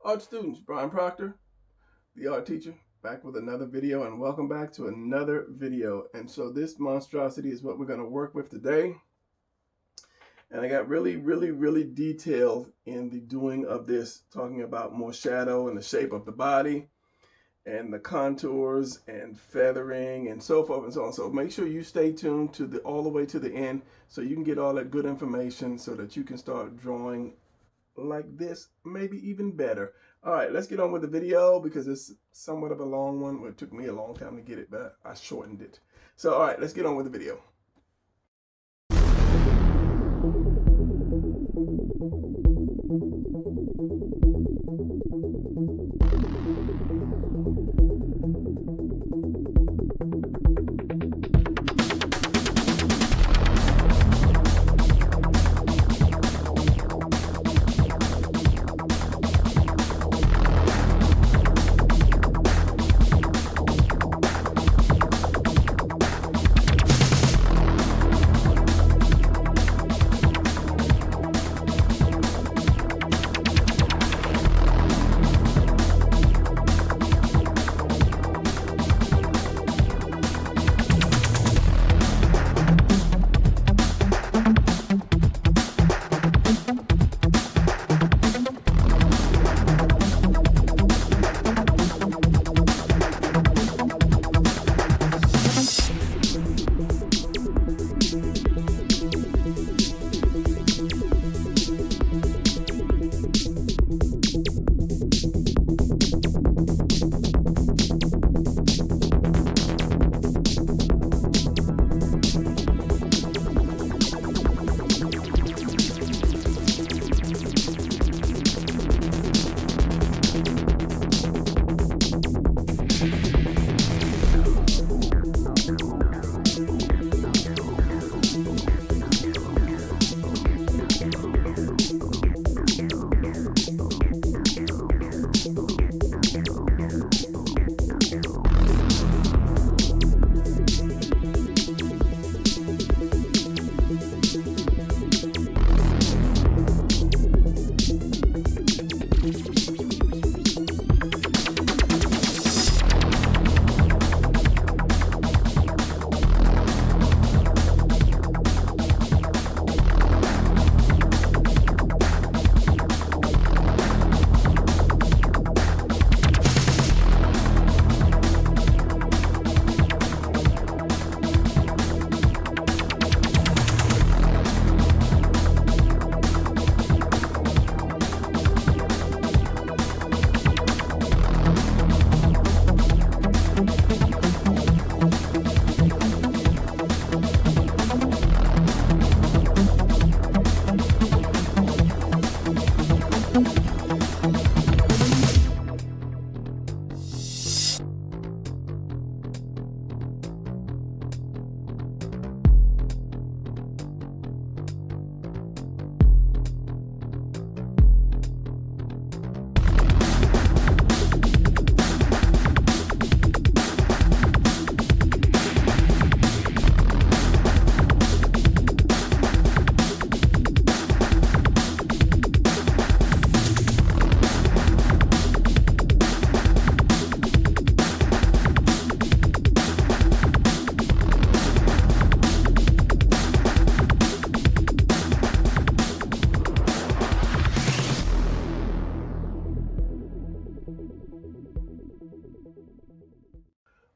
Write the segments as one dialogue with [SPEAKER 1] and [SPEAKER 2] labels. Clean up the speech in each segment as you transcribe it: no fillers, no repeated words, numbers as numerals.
[SPEAKER 1] Art students, Brian Proctor, the art teacher, back with another video, and welcome back to another video. And so this monstrosity is what we're going to work with today. And I got really detailed in the doing of this, talking about more shadow and the shape of the body and the contours and feathering and so forth and so on. So make sure you stay tuned to all the way to the end so you can get all that good information so that you can start drawing like this, maybe even better. All right, let's get on with the video because it's somewhat of a long one. Well, it took me a long time to get it, but I shortened it. So, all right, let's get on with the video.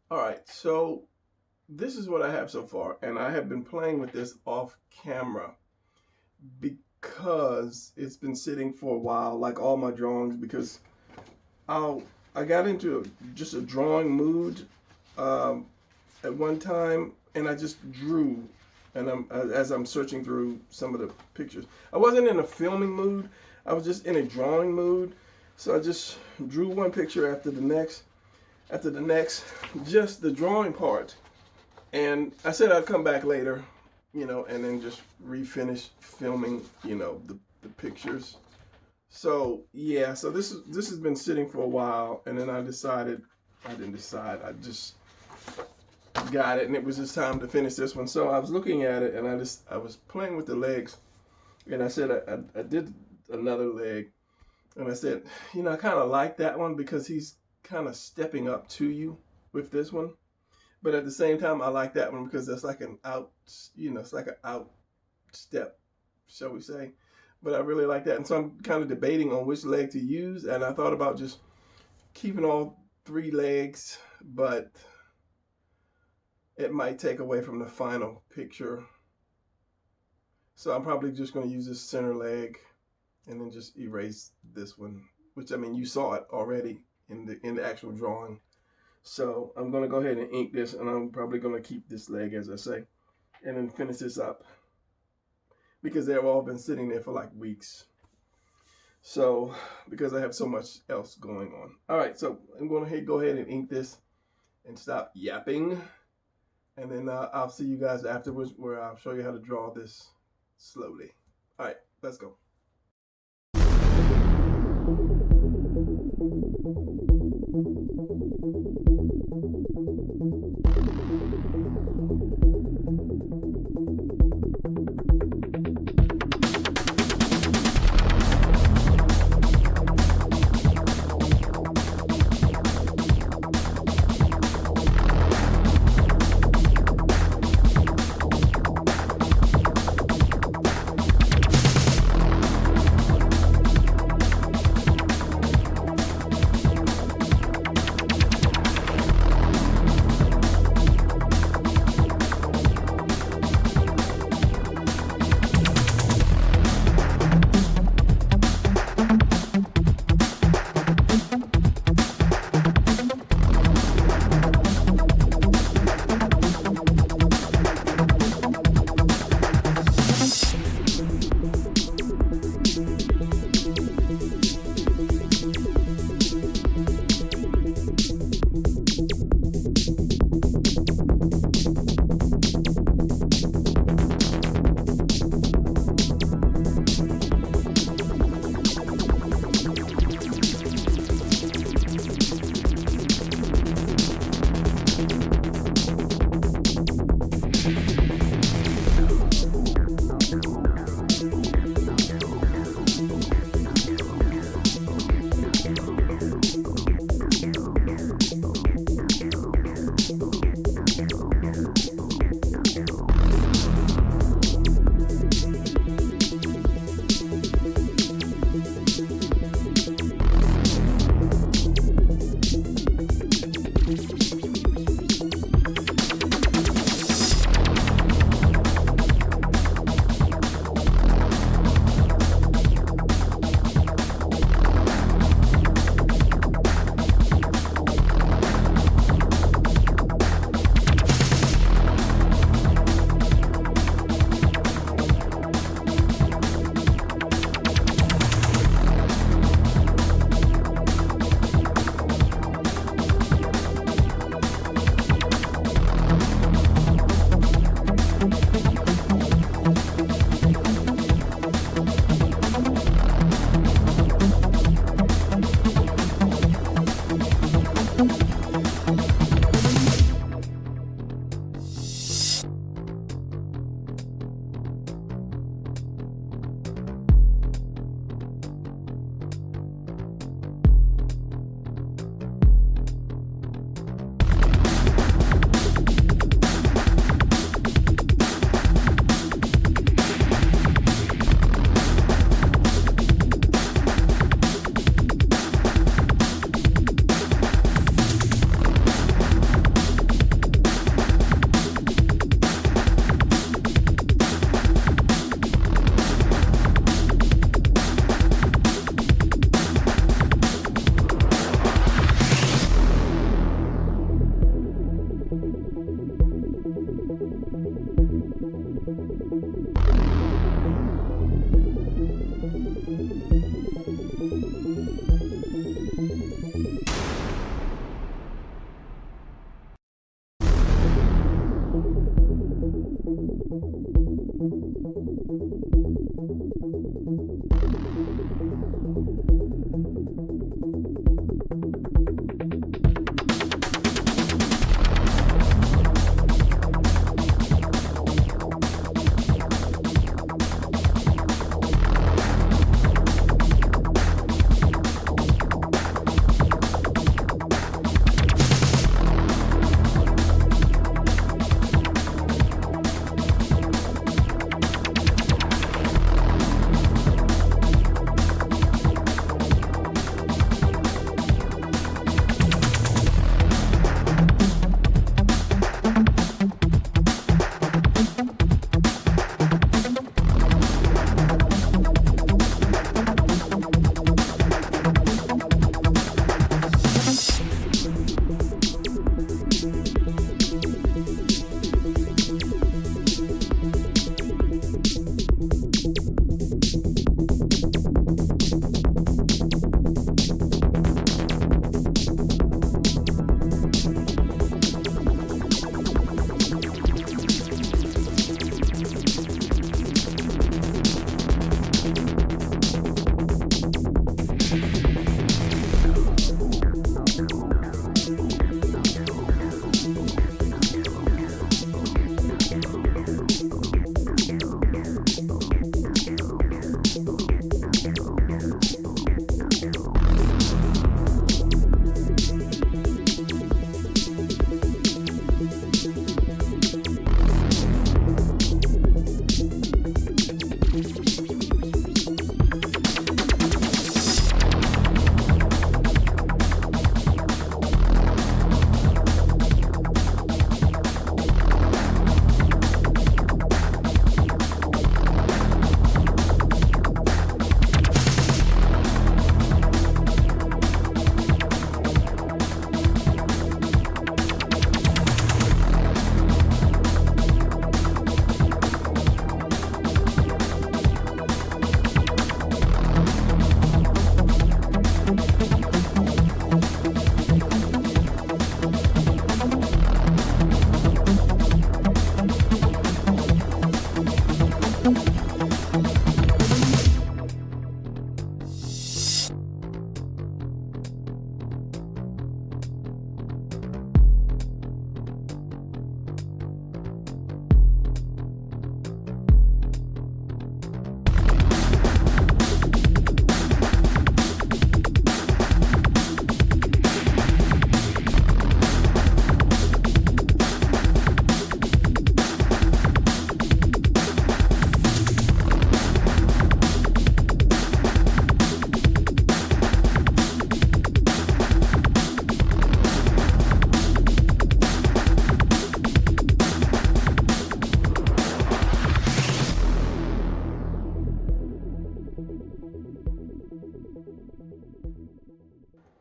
[SPEAKER 1] All right, so this is what I have so far, and I have been playing with this off camera because it's been sitting for a while, like all my drawings, because I'll I got into just a drawing mood at one time, and I just drew, and as I'm searching through some of the pictures, I wasn't in a filming mood. I was just in a drawing mood, so I just drew one picture after the next, just the drawing part. And I said I'd come back later, and then just refinish filming, the pictures. So yeah, so this has been sitting for a while, and then I didn't decide, I just got it, and it was just time to finish this one. So I was looking at it, and I was playing with the legs, and I said I did another leg, And I said, you know, I kind of like that one because he's kind of stepping up to you with this one. But at the same time, I like that one because that's like an out, you know, it's like an out step, shall we say. But I really like that. And so I'm kind of debating on which leg to use. And I thought about just keeping all 3 legs, but it might take away from the final picture. So I'm probably just going to use this center leg and then just erase this one, which, I mean, you saw it already in the actual drawing. So I'm going to go ahead and ink this, and I'm probably going to keep this leg, as I say, and then finish this up because they've all been sitting there for like weeks. So, because I have so much else going on. All right, so I'm going to go ahead and ink this and stop yapping. And then I'll see you guys afterwards where I'll show you how to draw this slowly. All right, let's go.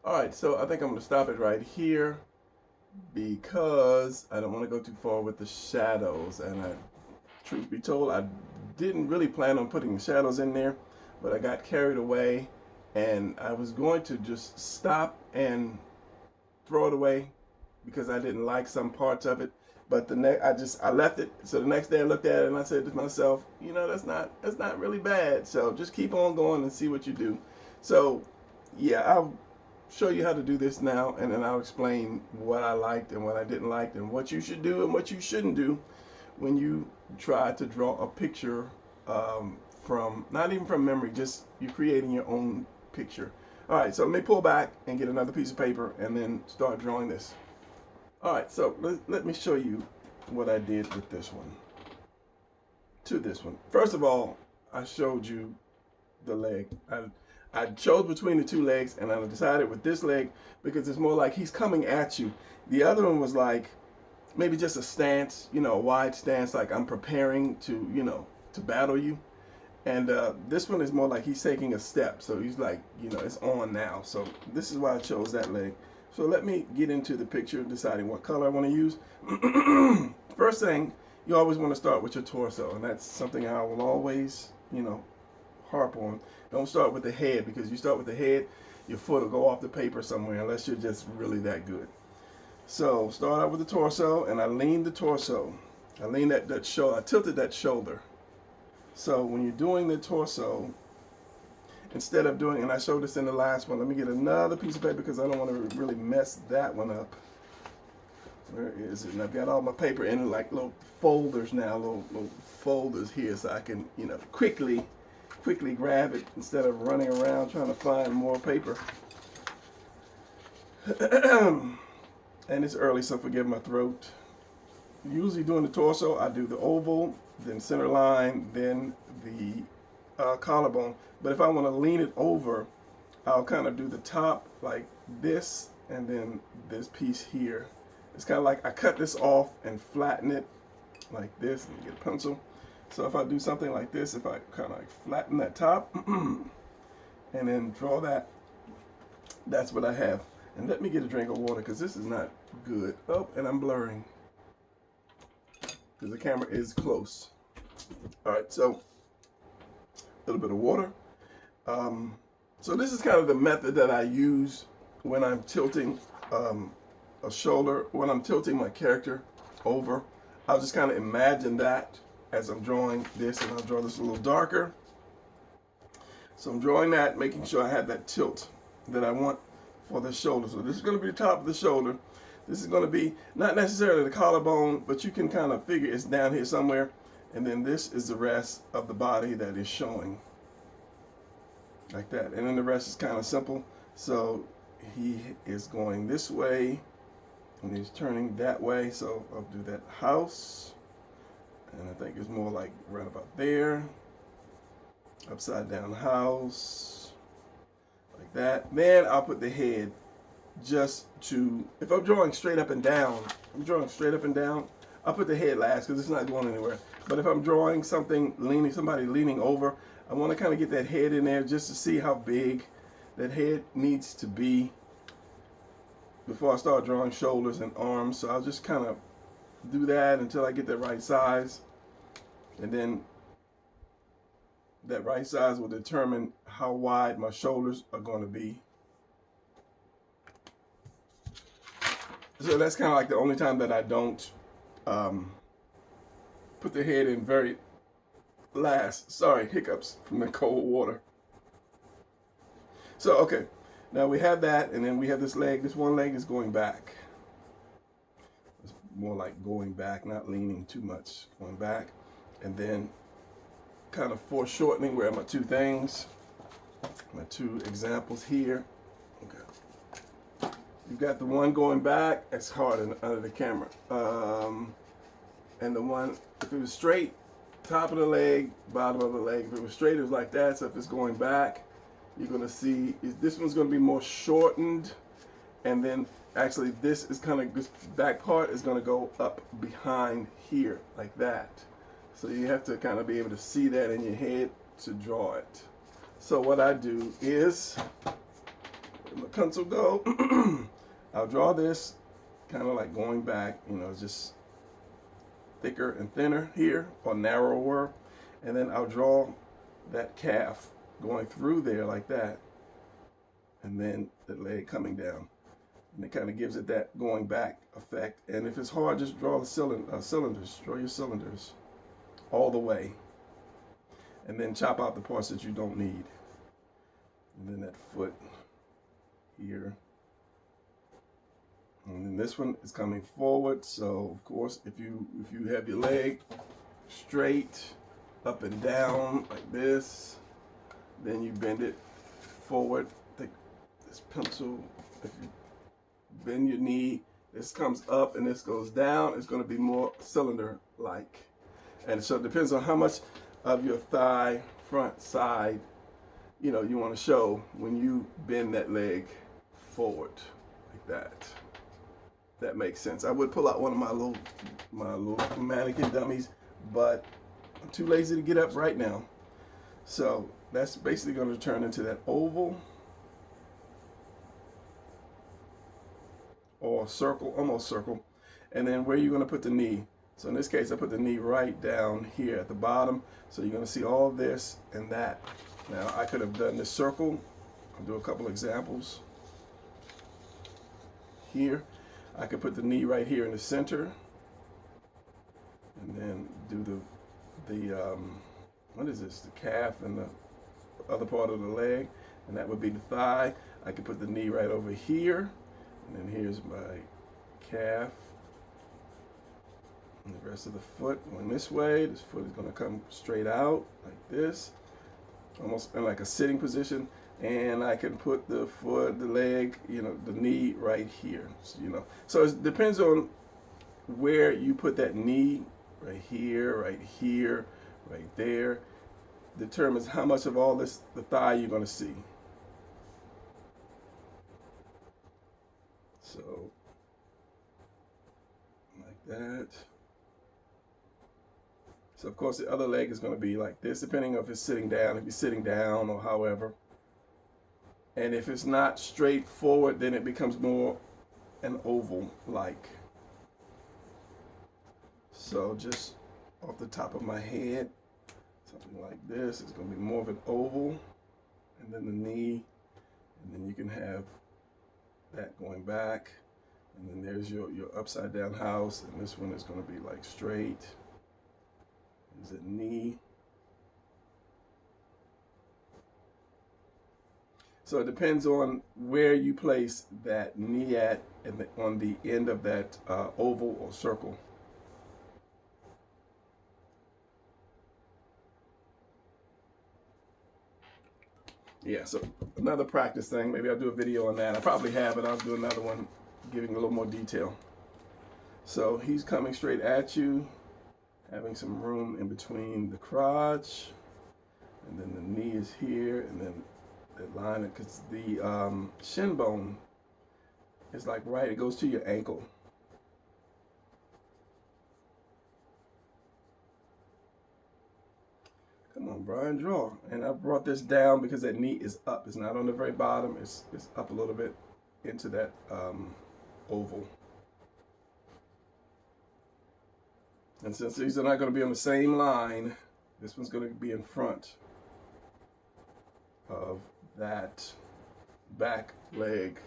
[SPEAKER 1] All right, so I think I'm going to stop it right here because I don't want to go too far with the shadows. And truth be told, I didn't really plan on putting the shadows in there, but I got carried away and I was going to just stop and throw it away because I didn't like some parts of it. But I left it. So the next day I looked at it and I said to myself, you know, that's not really bad. So just keep on going and see what you do. So yeah, I'll show you how to do this now, and then I'll explain what I liked and what I didn't like and what you should do and what you shouldn't do when you try to draw a picture from, not even from memory, just you creating your own picture. All right, so let me pull back and get another piece of paper and then start drawing this. All right, so let me show you what I did with this one. To this one. First of all, I showed you the leg. I chose between the two legs, and I decided with this leg because it's more like he's coming at you. The other one was like maybe just a stance, you know, a wide stance, like I'm preparing to, you know, to battle you. And this one is more like he's taking a step. So he's like, you know, it's on now. So this is why I chose that leg. So let me get into the picture, deciding what color I want to use. First thing, you always want to start with your torso. And that's something I will always, you know, harp on. Don't start with the head, because you start with the head, your foot will go off the paper somewhere unless you're just really that good. So start out with the torso, and I lean the torso. I lean that shoulder. I tilted that shoulder. So when you're doing the torso, instead of doing, and I showed this in the last one, let me get another piece of paper because I don't want to really mess that one up. Where is it? And I've got all my paper in like little folders now, little folders here, so I can, you know, quickly grab it instead of running around trying to find more paper. And it's early, so forgive my throat. Usually doing the torso, I do the oval, then center line, then the collarbone. But if I want to lean it over, I'll kind of do the top like this, and then this piece here. It's kind of like I cut this off and flatten it like this, and get a pencil. So if I do something like this, if I kind of like flatten that top and then draw that, that's what I have. And let me get a drink of water because this is not good. Oh, and I'm blurring because the camera is close. All right, so a little bit of water. So this is kind of the method that I use when I'm tilting a shoulder, when I'm tilting my character over. I'll just kind of imagine that as I'm drawing this, and I'll draw this a little darker. So I'm drawing that, making sure I have that tilt that I want for the shoulder. So this is going to be the top of the shoulder. This is going to be not necessarily the collarbone, but you can kind of figure it's down here somewhere. And then this is the rest of the body that is showing. Like that. And then the rest is kind of simple. So he is going this way, and he's turning that way. So I'll do that house. And I think it's more like right about there. Upside down house. Like that. Then I'll put the head just to, if I'm drawing straight up and down, I'll put the head last because it's not going anywhere. But if I'm drawing something leaning, somebody leaning over, I want to kind of get that head in there just to see how big that head needs to be before I start drawing shoulders and arms. So I'll just kind of do that until I get the right size. And then that right size will determine how wide my shoulders are going to be. So that's kind of like the only time that I don't put the head in very last. Sorry, hiccups from the cold water. So, okay, now we have that, and then we have this leg. This one leg is going back. It's more like going back, not leaning too much, going back. And then kind of foreshortening where my two things, my two examples here. Okay. You've got the one going back. It's hard under the camera. And the one, if it was straight, top of the leg, bottom of the leg. If it was straight, it was like that. So if it's going back, you're going to see this one's going to be more shortened. And then actually this is kind of, this back part is going to go up behind here like that. So you have to kind of be able to see that in your head to draw it. So what I do is, my pencil go, I'll draw this kind of like going back, you know, just thicker and thinner here, or narrower, and then I'll draw that calf going through there like that, and then the leg coming down, and it kind of gives it that going back effect. And if it's hard, just draw the cylinders, draw your cylinders all the way, and then chop out the parts that you don't need. And then that foot here, and then this one is coming forward. So of course, if you have your leg straight up and down like this, then you bend it forward. Take this pencil. If you bend your knee, this comes up and this goes down. It's going to be more cylinder-like, and so it depends on how much of your thigh, front, side, you know, you want to show when you bend that leg forward like that. That makes sense. I would pull out one of my little mannequin dummies, but I'm too lazy to get up right now. So that's basically going to turn into that oval or circle, almost circle. And then where you're going to put the knee. So in this case, I put the knee right down here at the bottom. So you're going to see all this and that. Now I could have done this circle. I'll do a couple examples here. I could put the knee right here in the center, and then do the what is this? The calf and the other part of the leg, and that would be the thigh. I could put the knee right over here, and then here's my calf, and the rest of the foot going this way. This foot is going to come straight out like this, almost in like a sitting position. And I can put the foot, the leg, you know, the knee right here, you know. So it depends on where you put that knee, right here, right there, determines how much of all this, the thigh, you're going to see. So, like that. So of course the other leg is going to be like this, depending on if it's sitting down, if you're sitting down or however. And if it's not straight forward, then it becomes more an oval like. So just off the top of my head, something like this, it's going to be more of an oval, and then the knee, and then you can have that going back, and then there's your upside down house, and this one is going to be like straight. Is it knee? So it depends on where you place that knee at and on the end of that oval or circle. Yeah, so another practice thing. Maybe I'll do a video on that. I probably have, but I'll do another one giving a little more detail. So he's coming straight at you, having some room in between the crotch, and then the knee is here, and then that line, because the shin bone is like right, it goes to your ankle. Come on, Brian, draw. And I brought this down because that knee is up. It's not on the very bottom. It's up a little bit into that oval. And since these are not going to be on the same line, this one's going to be in front of that back leg.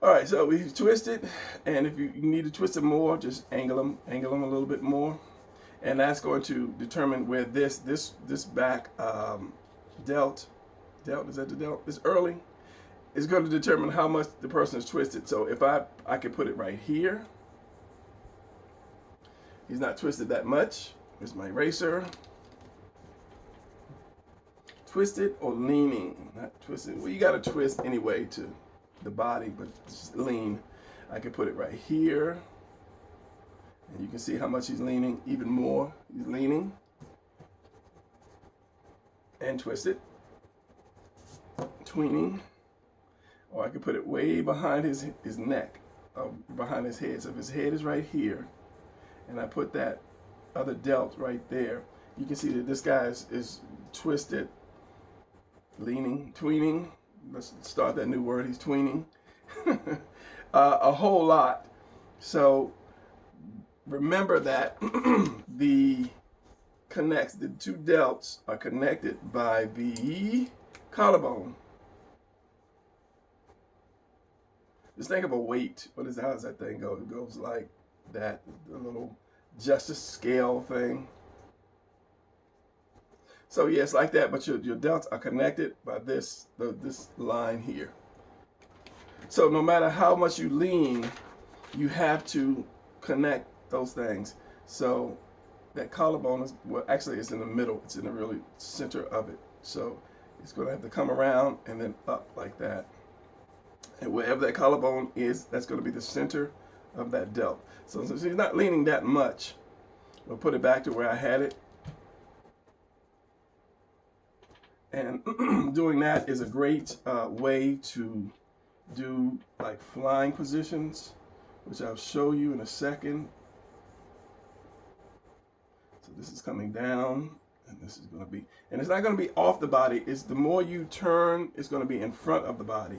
[SPEAKER 1] All right, so we twist it, and if you need to twist it more, just angle them a little bit more, and that's going to determine where this back delt, is that the delt? This early is going to determine how much the person is twisted. So if I could put it right here, he's not twisted that much. Here's my eraser. Twisted or leaning, not twisted. Well, you got to twist anyway to the body, but just lean. I can put it right here, and you can see how much he's leaning, even more. He's leaning, and twist it, tweening, or I can put it way behind his neck, behind his head. So if his head is right here, and I put that other delt right there, you can see that this guy is twisted leaning, tweening. Let's start that new word. He's tweening a whole lot. So remember that the two delts are connected by the collarbone. Just think of a weight. How does that thing go? It goes like that, the little justice scale thing. So yeah, it's like that, but your delts are connected by this line here. So no matter how much you lean, you have to connect those things. So that collarbone is, well, actually it's in the middle. It's in the really center of it. So it's going to have to come around and then up like that. And wherever that collarbone is, that's going to be the center of that delt. So since you're not leaning that much, we'll put it back to where I had it. And doing that is a great way to do like flying positions, which I'll show you in a second. So this is coming down, and this is going to be, and it's not going to be off the body. It's the more you turn, it's going to be in front of the body.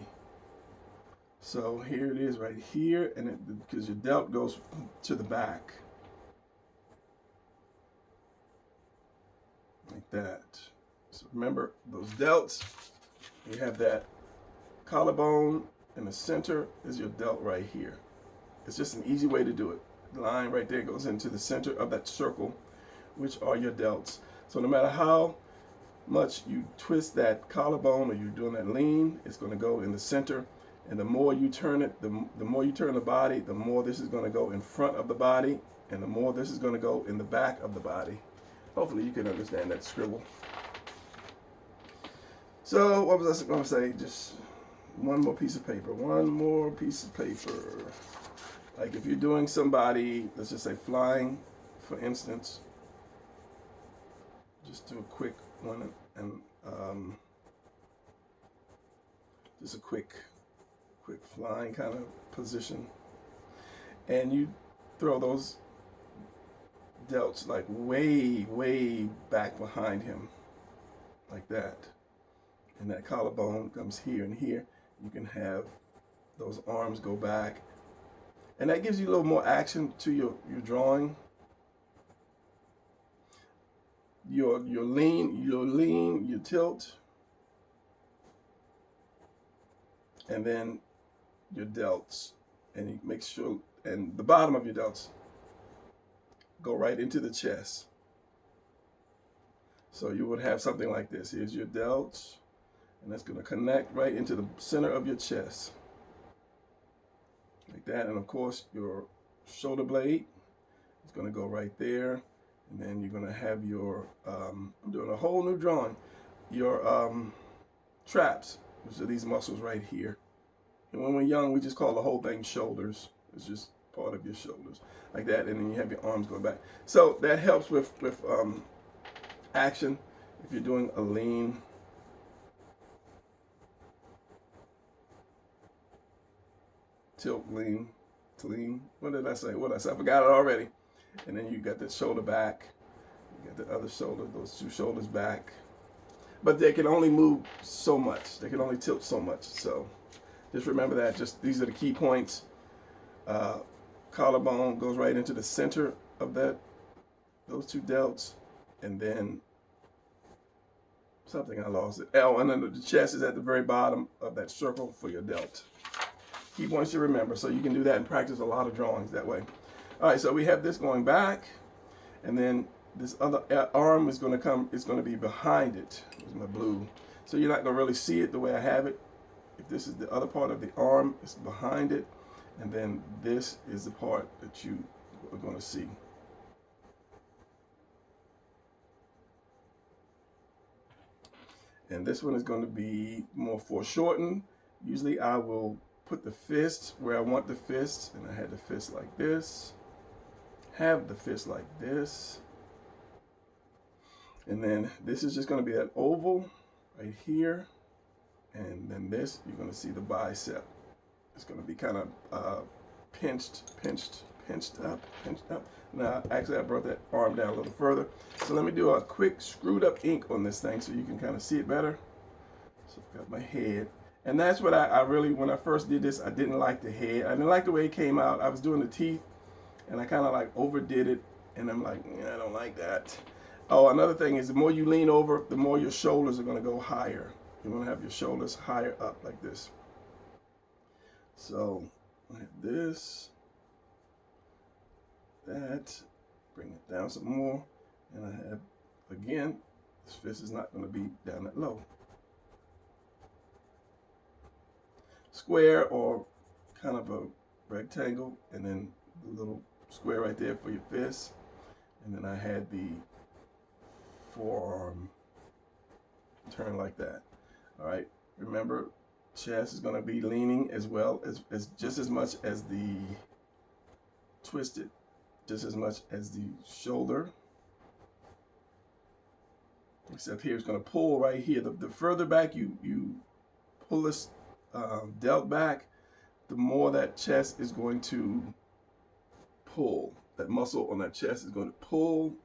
[SPEAKER 1] So here it is right here, and because your delt goes to the back. Like that. So remember those delts, you have that collarbone in the center is your delt right here. It's just an easy way to do it. The line right there goes into the center of that circle, which are your delts. So no matter how much you twist that collarbone or you're doing that lean, it's going to go in the center. And the more you turn it, the more you turn the body, the more this is going to go in front of the body, and the more this is going to go in the back of the body. Hopefully you can understand that scribble. So what was I going to say? Just one more piece of paper. One more piece of paper. Like if you're doing somebody, let's just say flying, for instance. Just do a quick one and just a quick flying kind of position. And you throw those delts like way back behind him, like that. And that collarbone comes here and here. You can have those arms go back. And that gives you a little more action to your drawing. Your lean, you tilt. And then your delts. And you make sure, and the bottom of your delts go right into the chest. So you would have something like this. Here's your delts. And that's going to connect right into the center of your chest. Like that. And of course, your shoulder blade is going to go right there. And then you're going to have your, I'm doing a whole new drawing, your traps, which are these muscles right here. And when we're young, we just call the whole thing shoulders. It's just part of your shoulders. Like that. And then you have your arms going back. So that helps with action if you're doing a lean. Tilt, lean, to lean. What did I say? I forgot it already. And then you got the shoulder back. You got the other shoulder, those two shoulders back. But they can only move so much. They can only tilt so much. So just remember that. Just these are the key points. Collarbone goes right into the center of those two delts. And then something I lost it. Oh, and then the chest is at the very bottom of that circle for your delt. Key points to remember, so you can do that and practice a lot of drawings that way. All right, so we have this going back, and then this other arm is going to come, it's going to be behind it. Here's my blue. So you're not going to really see it the way I have it. If this is the other part of the arm, it's behind it, and then this is the part that you are going to see. And this one is going to be more foreshortened. Usually I will put the fist where I want the fist, and I had the fist like this, have the fist like this, and then this is just going to be that oval right here, and then this, you're going to see the bicep. It's going to be kind of pinched up. Now, actually, I brought that arm down a little further. So let me do a quick screwed up ink on this thing so you can kind of see it better. So I've got my head. And that's what I really, when I first did this, I didn't like the head. I didn't like the way it came out. I was doing the teeth, and I kind of like overdid it. And I'm like, yeah, I don't like that. Oh, another thing is the more you lean over, the more your shoulders are going to go higher. You want to have your shoulders higher up like this. So I have this, that, bring it down some more. And I have, again, this fist is not going to be down that low. Square or kind of a rectangle, and then the little square right there for your fist. And then I had the forearm turn like that. All right, remember, chest is going to be leaning as well as just as much as the twisted, just as much as the shoulder. Except here it's going to pull right here. The further back you pull this delt back, the more that chest is going to pull. That muscle on that chest is going to pull.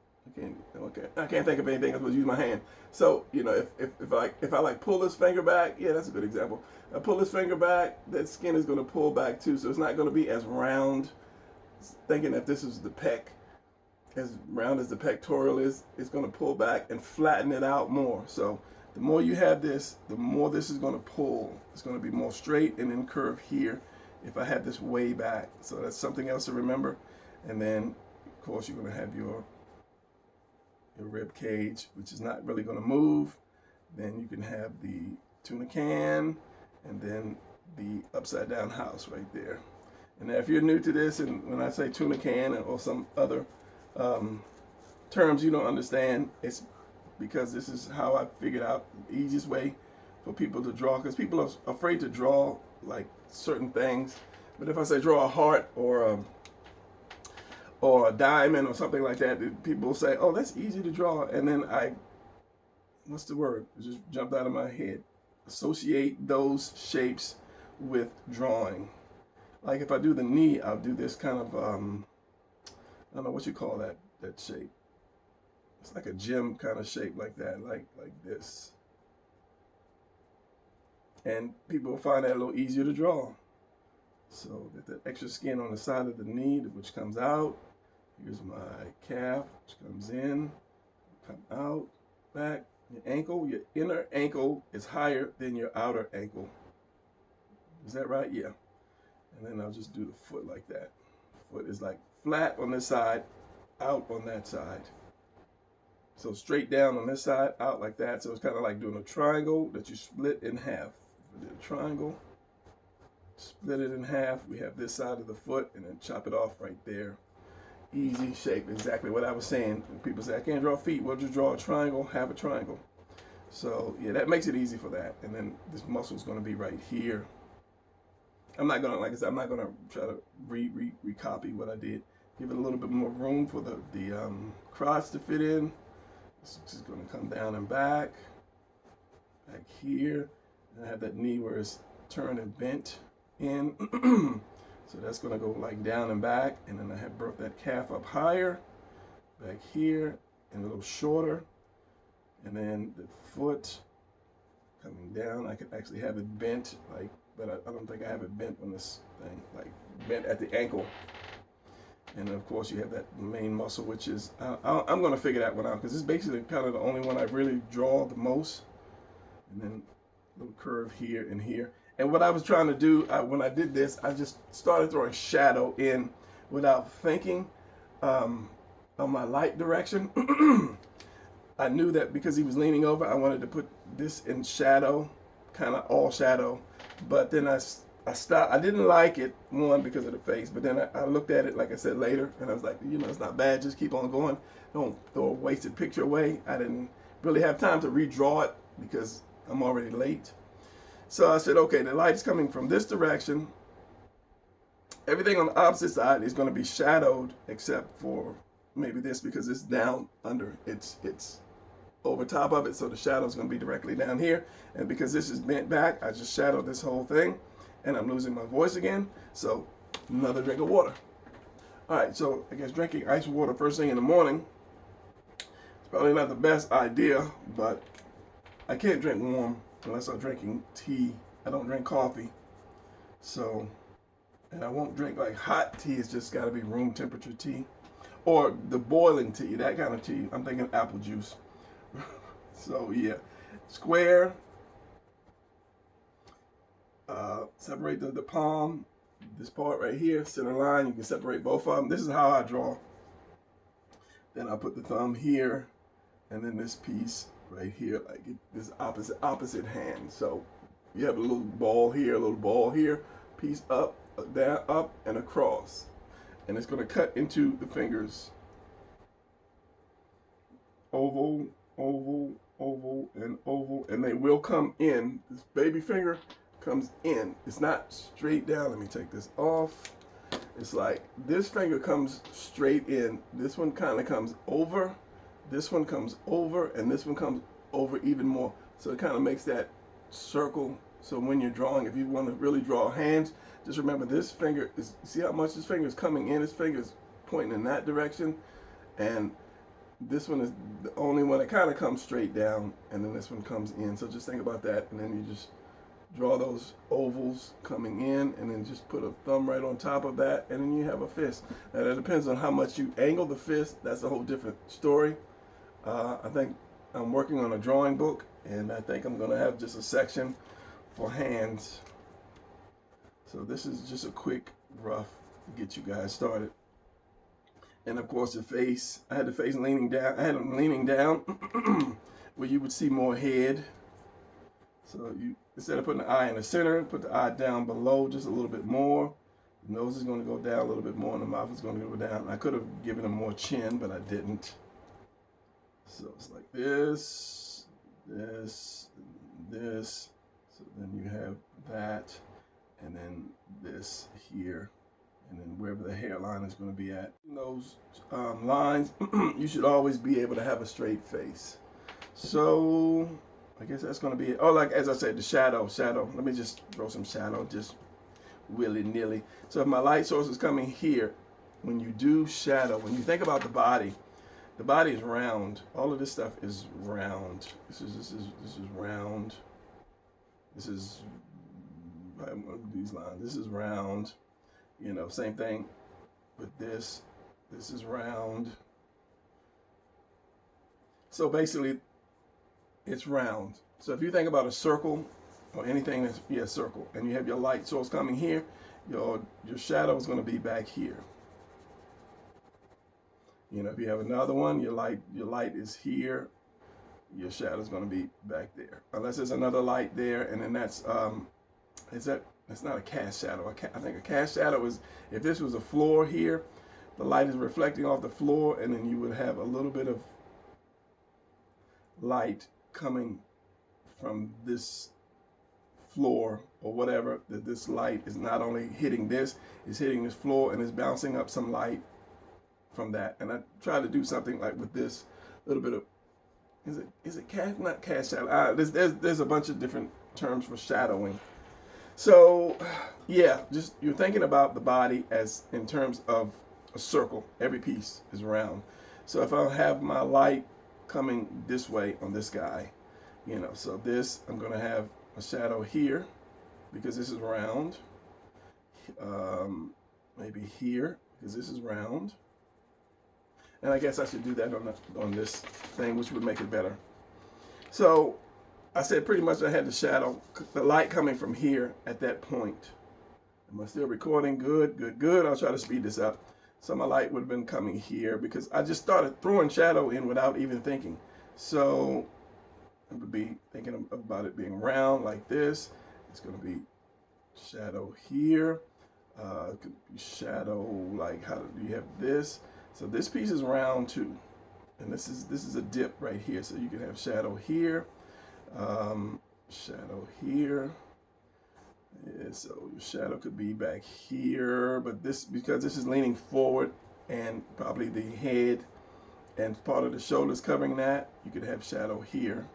[SPEAKER 1] I can't think of anything else but use my hand. So, you know, if I like pull this finger back, yeah, that's a good example. I pull this finger back, that skin is going to pull back too. So it's not going to be as round. Thinking if this is the pec, as round as the pectoral is, it's going to pull back and flatten it out more. So the more you have this, the more this is going to pull. It's going to be more straight and then curve here if I have this way back. So that's something else to remember. And then, of course, you're going to have your rib cage, which is not really going to move. Then you can have the tuna can, and then the upside down house right there. And now if you're new to this, and when I say tuna can or some other terms you don't understand, it's because this is how I figured out the easiest way for people to draw, because people are afraid to draw like certain things. But if I say draw a heart or a diamond or something like that, people will say, oh, that's easy to draw. And then what's the word? It just jumped out of my head. Associate those shapes with drawing. Like if I do the knee, I'll do this kind of, I don't know what you call that shape. It's like a gem kind of shape like that, like this. And people find that a little easier to draw. So get that extra skin on the side of the knee, which comes out. Here's my calf, which comes in, come out, back. Your ankle, your inner ankle is higher than your outer ankle. Is that right? Yeah. And then I'll just do the foot like that. Foot is like flat on this side, out on that side. So straight down on this side, out like that. So it's kind of like doing a triangle that you split in half. We did a triangle, split it in half. We have this side of the foot, and then chop it off right there. Easy shape, exactly what I was saying. When people say, I can't draw feet, well, just draw a triangle, have a triangle. So yeah, that makes it easy for that. And then this muscle is going to be right here. I'm not going to, like I said, I'm not going to try to recopy what I did. Give it a little bit more room for the crotch to fit in. It's just going to come down and back here. And I have that knee where it's turned and bent in. So that's going to go like down and back. And then I have brought that calf up higher, back here, and a little shorter. And then the foot coming down. I could actually have it bent, like, but I don't think I have it bent on this thing, like bent at the ankle. And of course you have that main muscle, which is, I'm going to figure that one out, because it's basically kind of the only one I really draw the most. And then a little curve here and here. And what I was trying to do, when I did this, I just started throwing shadow in without thinking on my light direction. I knew that because he was leaning over, I wanted to put this in shadow, kind of all shadow. But then I stopped. I didn't like it, one, because of the face. But then I looked at it, like I said, later, and I was like, you know, it's not bad. Just keep on going. Don't throw a wasted picture away. I didn't really have time to redraw it because I'm already late. So I said, okay, the light's coming from this direction. Everything on the opposite side is going to be shadowed, except for maybe this, because it's down under. It's over top of it, so the shadow is going to be directly down here. And because this is bent back, I just shadowed this whole thing, and I'm losing my voice again. So another drink of water. All right, so I guess drinking ice water first thing in the morning is probably not the best idea, but I can't drink warm unless I'm drinking tea. I don't drink coffee. So, and I won't drink like hot tea. It's just got to be room temperature tea. Or the boiling tea, that kind of tea. I'm thinking apple juice. So yeah, square. Separate the palm. This part right here, center line. You can separate both of them. This is how I draw. Then I put the thumb here, and then this piece right here, like this opposite hand. So you have a little ball here, a little ball here, piece up, down, up, and across, and it's going to cut into the fingers. Oval, oval, oval, and oval, and they will come in. This baby finger comes in. It's not straight down. Let me take this off. It's like this finger comes straight in. This one kind of comes over. This one comes over, and this one comes over even more. So it kind of makes that circle. So when you're drawing, if you want to really draw hands, just remember this finger is, see how much this finger is coming in? This finger is pointing in that direction, and this one is the only one that kind of comes straight down, and then this one comes in. So just think about that, and then you just draw those ovals coming in, and then just put a thumb right on top of that, and then you have a fist. Now that depends on how much you angle the fist. That's a whole different story. I think I'm working on a drawing book, and I think I'm going to have just a section for hands. So this is just a quick rough to get you guys started. And of course the face, I had the face leaning down. I had them leaning down where you would see more head. So you, instead of putting the eye in the center, put the eye down below just a little bit more. The nose is going to go down a little bit more, and the mouth is going to go down. I could have given him more chin, but I didn't. So it's like this, this, this. So then you have that, and then this here, and then wherever the hairline is going to be at. In those lines, you should always be able to have a straight face. So I guess that's going to be it. Oh, like as I said, the shadow. Let me just throw some shadow, just willy-nilly. So if my light source is coming here, when you do shadow, when you think about the body is round. All of this stuff is round. This is round. This is these lines. This is round. You know, same thing with this. This is round. So basically, it's round. So if you think about a circle or anything that's, yeah, circle, and you have your light source coming here, your shadow is going to be back here. You know, if you have another one, your light is here, your shadow is going to be back there. Unless there's another light there, and then that's that's not a cast shadow. I think a cast shadow is if this was a floor here, the light is reflecting off the floor, and then you would have a little bit of light coming from this floor or whatever. That this light is not only hitting this, it's hitting this floor, and it's bouncing up some light from that. And I try to do something like with this little bit of, is it cast, not cast shadow. There's a bunch of different terms for shadowing. So yeah, just you're thinking about the body as in terms of a circle. Every piece is round. So if I have my light coming this way on this guy, you know, so this, I'm going to have a shadow here because this is round. Maybe here because this is round. And I guess I should do that on this thing, which would make it better. So I said pretty much I had the shadow, the light coming from here at that point. Am I still recording? Good, good, good. I'll try to speed this up. So my light would have been coming here because I just started throwing shadow in without even thinking. So I would be thinking about it being round like this. It's going to be shadow here. It could be shadow like, how do you have this? So this piece is round too, and this is a dip right here. So you can have shadow here, shadow here. Yeah, so your shadow could be back here, but this, because this is leaning forward and probably the head and part of the shoulders covering that, you could have shadow here.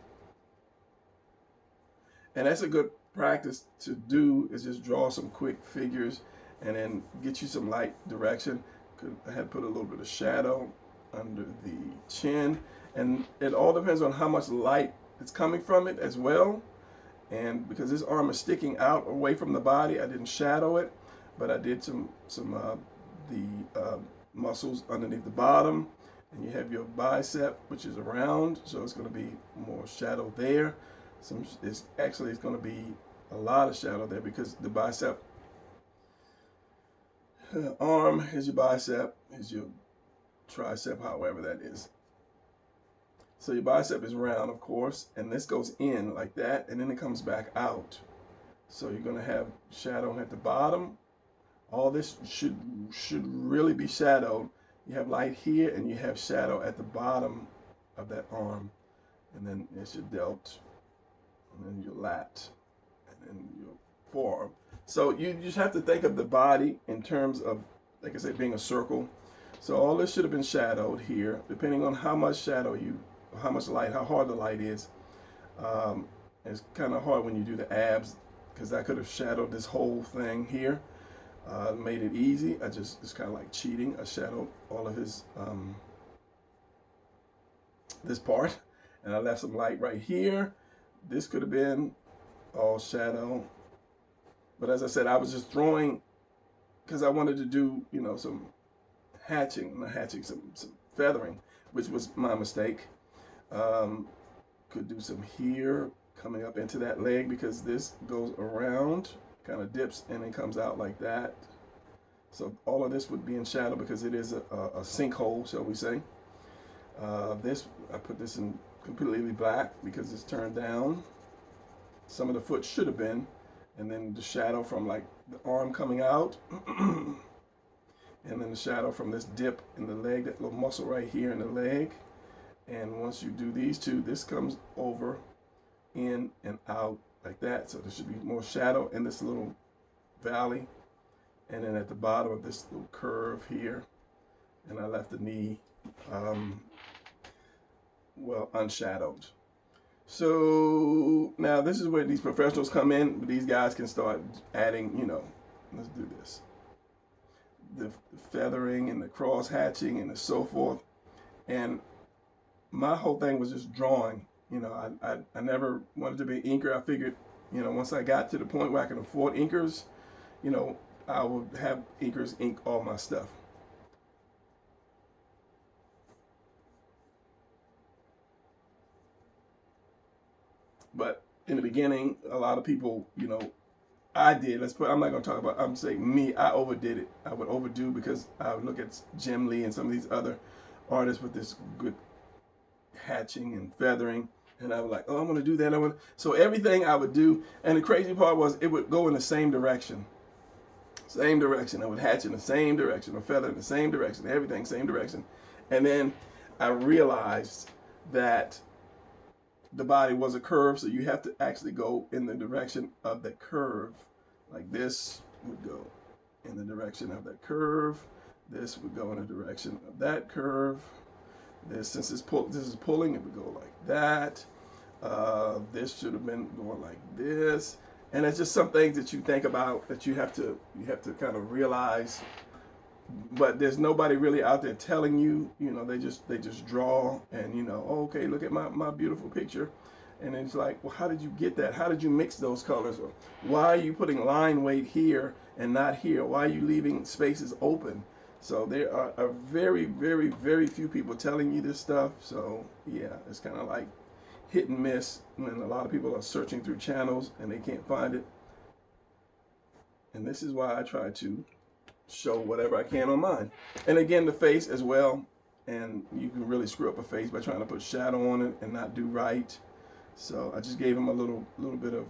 [SPEAKER 1] And that's a good practice to do, is just draw some quick figures and then get you some light direction. I had put a little bit of shadow under the chin, and it all depends on how much light is coming from it as well. And because this arm is sticking out away from the body, I didn't shadow it, but I did some muscles underneath the bottom. And you have your bicep, which is around, so it's going to be more shadow there. It's going to be a lot of shadow there because the bicep arm is your bicep, is your tricep, however that is. So your bicep is round, of course, and this goes in like that, and then it comes back out. So you're going to have shadow at the bottom. All this should really be shadowed. You have light here, and you have shadow at the bottom of that arm, and then it's your delt, and then your lat, and then your forearm. So you just have to think of the body in terms of, like I said, being a circle. So all this should have been shadowed here, depending on how much shadow how much light, how hard the light is. It's kind of hard when you do the abs, because I could have shadowed this whole thing here. Made it easy. It's kind of like cheating. I shadowed all of his this part, and I left some light right here. This could have been all shadow, but as I said, I was just throwing because I wanted to do, you know, some some feathering, which was my mistake. Could do some here coming up into that leg because this goes around, kind of dips and then comes out like that. So all of this would be in shadow because it is a sinkhole, shall we say. I put this in completely black because it's turned down. Some of the foot should have been, and then the shadow from like the arm coming out, and then the shadow from this dip in the leg, that little muscle right here in the leg. And once you do these two, this comes over, in and out like that. So there should be more shadow in this little valley. And then at the bottom of this little curve here, and I left the knee, well, unshadowed. So now this is where these professionals come in. These guys can start adding, you know, let's do this. The feathering and the cross hatching and so forth. And my whole thing was just drawing. You know, I never wanted to be an inker. I figured, you know, once I got to the point where I can afford inkers, you know, I would have inkers ink all my stuff. But in the beginning, a lot of people, you know, I'm not going to talk about, I'm saying me, I overdid it. I would overdo because I would look at Jim Lee and some of these other artists with this good hatching and feathering, and I was like, oh, I'm going to do that. So everything I would do, and the crazy part was it would go in the same direction. Same direction. I would hatch in the same direction, or feather in the same direction, everything same direction. And then I realized that the body was a curve, so you have to actually go in the direction of the curve. Like this would go in the direction of that curve. This would go in the direction of that curve. This, since this is pulling, it would go like that. This should have been going like this. And it's just some things that you think about that you have to kind of realize. But there's nobody really out there telling you. You know, they just draw, and you know, oh, okay, look at my beautiful picture. And it's like, well, how did you get that? How did you mix those colors? Or why are you putting line weight here and not here? Why are you leaving spaces open? So there are very, very, very few people telling you this stuff. So yeah, it's kind of like hit and miss when a lot of people are searching through channels and they can't find it. And this is why I try to show whatever I can on mine. And again, the face as well. And you can really screw up a face by trying to put shadow on it and not do right. So I just gave him a little bit of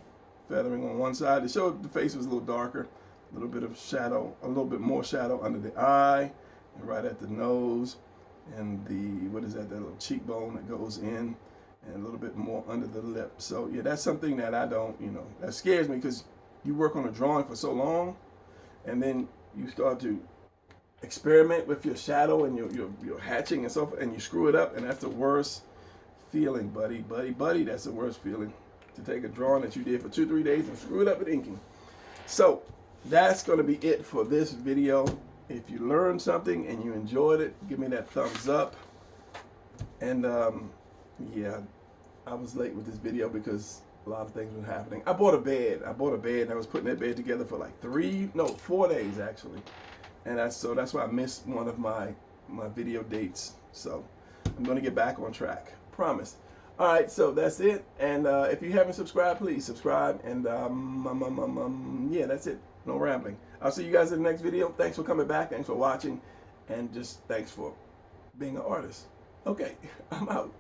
[SPEAKER 1] feathering on one side to show the face was a little darker. A little bit of shadow, a little bit more shadow under the eye, and right at the nose, and the, what is that little cheekbone that goes in, and a little bit more under the lip. So yeah, that's something that I don't, you know, that scares me, because you work on a drawing for so long, and then you start to experiment with your shadow and your hatching and so forth, and you screw it up, and that's the worst feeling, buddy. That's the worst feeling, to take a drawing that you did for 2-3 days and screw it up with inking. So that's going to be it for this video. If you learned something and you enjoyed it, give me that thumbs up. And yeah, I was late with this video because A lot of things were happening. I bought a bed. And I was putting that bed together for like 4 days actually. And that's why I missed one of my video dates. So I'm gonna get back on track. Promise. All right, so that's it. And if you haven't subscribed, please subscribe. And yeah, that's it. No rambling. I'll see you guys in the next video. Thanks for coming back. Thanks for watching. And just thanks for being an artist. Okay, I'm out.